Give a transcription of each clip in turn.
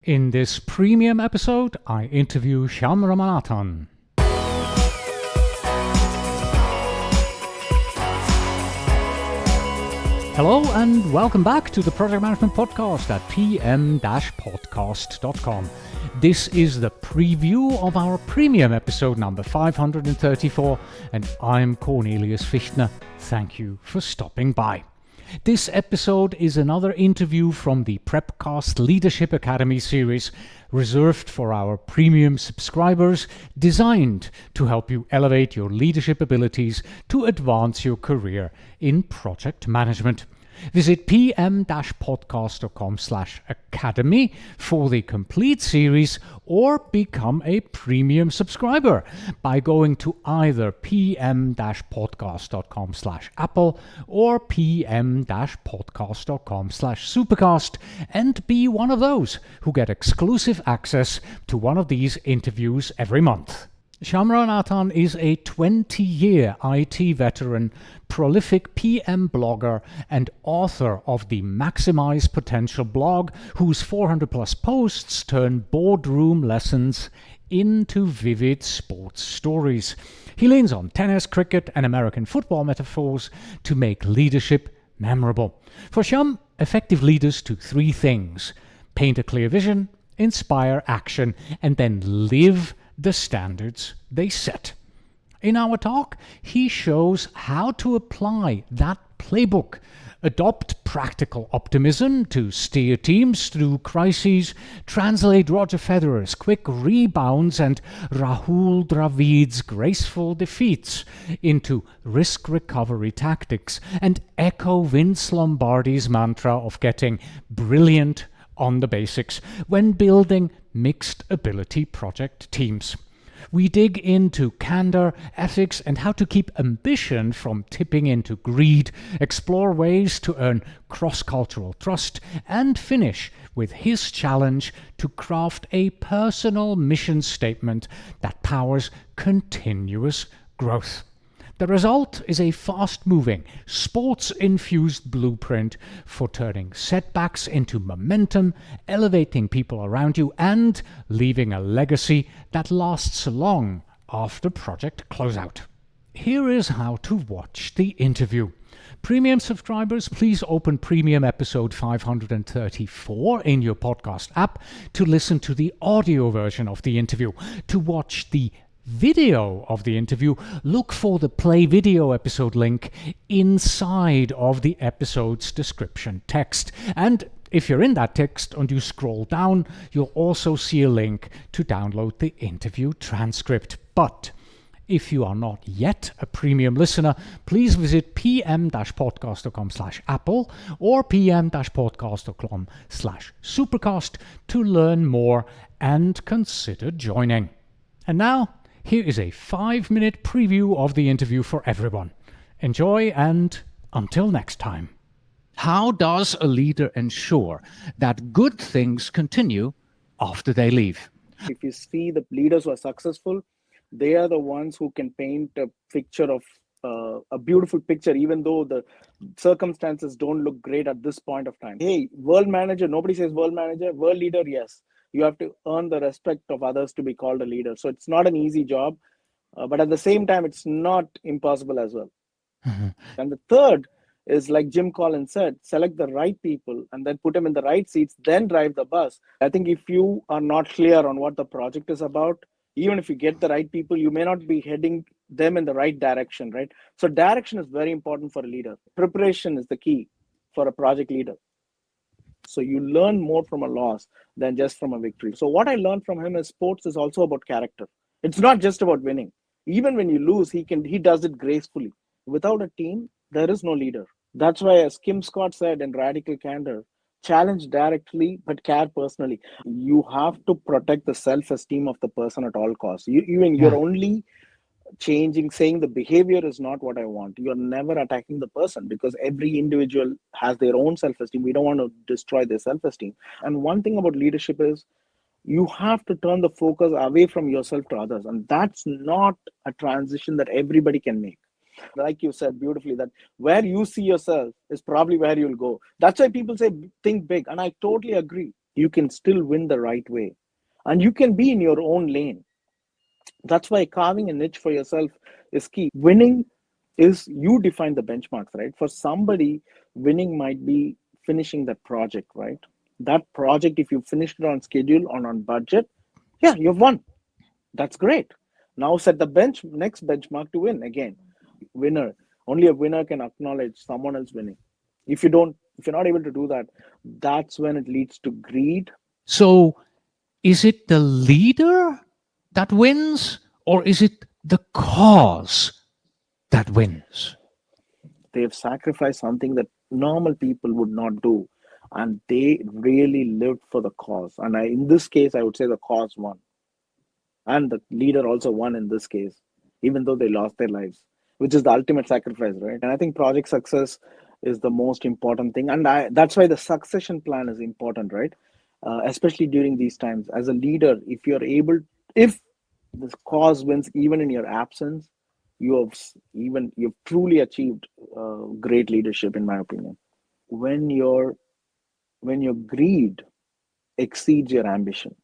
In this premium episode, I interview Shyam Ramanathan. Hello and welcome back to the Project Management Podcast at pm-podcast.com. This is the preview of our premium episode number 534, and I'm Cornelius Fichtner. Thank you for stopping by. This episode is another interview from the Prepcast Leadership Academy series, reserved for our premium subscribers, designed to help you elevate your leadership abilities to advance your career in project management. Visit pm-podcast.com/academy for the complete series, or become a premium subscriber by going to either pm-podcast.com/apple or pm-podcast.com/supercast and be one of those who get exclusive access to one of these interviews every month. Shyam Ramanathan is a 20-year IT veteran, prolific PM blogger, and author of the Maximize Potential blog, whose 400-plus posts turn boardroom lessons into vivid sports stories. He leans on tennis, cricket, and American football metaphors to make leadership memorable. For Shyam, effective leaders do three things: paint a clear vision, inspire action, and then live the standards they set. In our talk, he shows how to apply that playbook, adopt practical optimism to steer teams through crises, translate Roger Federer's quick rebounds and Rahul Dravid's graceful defeats into risk recovery tactics, and echo Vince Lombardi's mantra of getting brilliant on the basics when building mixed ability project teams. We dig into candor, ethics, and how to keep ambition from tipping into greed, explore ways to earn cross-cultural trust, and finish with his challenge to craft a personal mission statement that powers continuous growth. The result is a fast-moving, sports-infused blueprint for turning setbacks into momentum, elevating people around you, and leaving a legacy that lasts long after project closeout. Here is how to watch the interview. Premium subscribers, please open premium episode 534 in your podcast app to listen to the audio version of the interview. To watch the video of the interview, look for the play video episode link inside of the episode's description text. And if you're in that text and you scroll down, you'll also see a link to download the interview transcript. But if you are not yet a premium listener, please visit pm-podcast.com/apple or pm-podcast.com/supercast to learn more and consider joining. And now, here is a 5-minute preview of the interview for everyone. Enjoy, and until next time. How does a leader ensure that good things continue after they leave? If you see the leaders who are successful, they are the ones who can paint a picture of a beautiful picture, even though the circumstances don't look great at this point of time. Hey, world manager, nobody says world manager. World leader, yes. You have to earn the respect of others to be called a leader. So it's not an easy job, but at the same time, it's not impossible as well. And the third is, like Jim Collins said, select the right people and then put them in the right seats, then drive the bus. I think if you are not clear on what the project is about, even if you get the right people, you may not be heading them in the right direction, right? So direction is very important for a leader. Preparation is the key for a project leader. So you learn more from a loss than just from a victory. So what I learned from him is sports is also about character. It's not just about winning. Even when you lose, he does it gracefully. Without a team, there is no leader. That's why, as Kim Scott said in Radical Candor, challenge directly but care personally. You have to protect the self-esteem of the person at all costs. You're only saying the behavior is not what I want. You're never attacking the person, because every individual has their own self-esteem. We don't want to destroy their self-esteem. And one thing about leadership is you have to turn the focus away from yourself to others. And that's not a transition that everybody can make. Like you said beautifully, that where you see yourself is probably where you'll go. That's why people say think big. And I totally agree. you can still win the right way. And you can be in your own lane. That's why carving a niche for yourself is key. Winning is you define the benchmarks, right? For somebody, winning might be finishing that project, right? That project, if you finished it on schedule or on budget, yeah, you've won. That's great. Now set the next benchmark to win again. Winner. Only a winner can acknowledge someone else winning. If you're not able to do that, that's when it leads to greed. So, is it the leader that wins, or is it the cause that wins? They've sacrificed something that normal people would not do, and they really lived for the cause. And in this case, I would say the cause won, and the leader also won in this case, even though they lost their lives, which is the ultimate sacrifice, right? And I think project success is the most important thing, and that's why the succession plan is important, right? Especially during these times, as a leader, if this cause wins even in your absence, you've truly achieved great leadership, in my opinion. When your when your greed exceeds your ambition,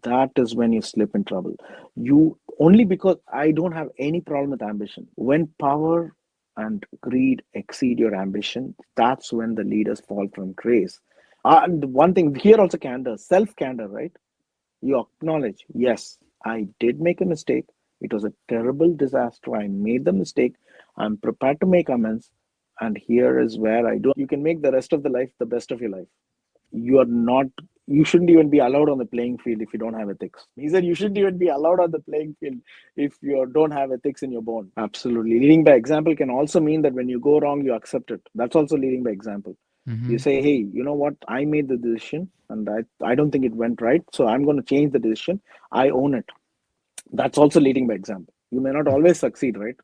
that is when you slip in trouble. You only Because I don't have any problem with ambition. When power and greed exceed your ambition, that's when the leaders fall from grace. And one thing here also, candor, self candor, right? You acknowledge, yes, I did make a mistake. It was a terrible disaster. I made the mistake. I'm prepared to make amends. And here is where I do. You can make the rest of the life the best of your life. You are not, you shouldn't even be allowed on the playing field if you don't have ethics. He said you shouldn't even be allowed on the playing field if you don't have ethics in your bone. Absolutely. Leading by example can also mean that when you go wrong, you accept it. That's also leading by example. You say, hey, you know what? I made the decision and I don't think it went right. So I'm going to change the decision. I own it. That's also leading by example. You may not always succeed, right?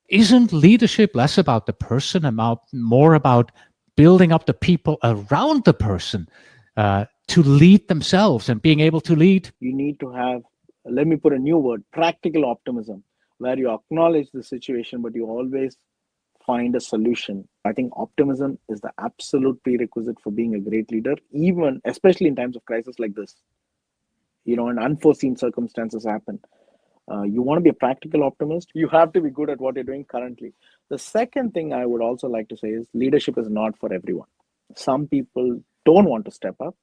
Isn't leadership less about the person and more about building up the people around the person to lead themselves and being able to lead? You need to have, let me put a new word, practical optimism, where you acknowledge the situation, but you always find a solution. I think optimism is the absolute prerequisite for being a great leader, even especially in times of crisis like this. And unforeseen circumstances happen. You want to be a practical optimist, you have to be good at what you're doing currently. The second thing I would also like to say is leadership is not for everyone. Some people don't want to step up,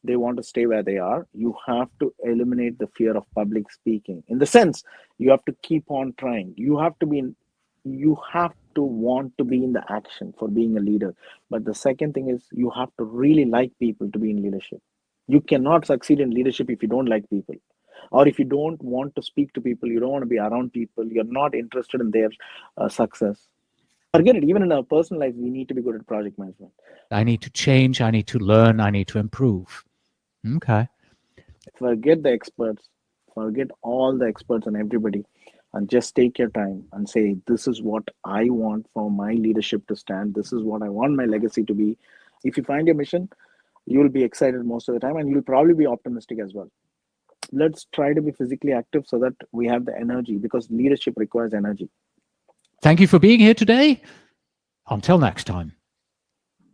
they want to stay where they are. You have to eliminate the fear of public speaking. In the sense, you have to keep on trying. You have to want to be in the action for being a leader. But the second thing is you have to really like people to be in leadership. You cannot succeed in leadership if you don't like people, or if you don't want to speak to people, you don't want to be around people, you're not interested in their success. Forget it. Even in our personal life, we need to be good at project management. I need to change, I need to learn, I need to improve. Okay. Forget the experts, forget all the experts and everybody, and just take your time and say, this is what I want for my leadership to stand. This is what I want my legacy to be. If you find your mission, you will be excited most of the time and you'll probably be optimistic as well. Let's try to be physically active so that we have the energy, because leadership requires energy. Thank you for being here today. Until next time.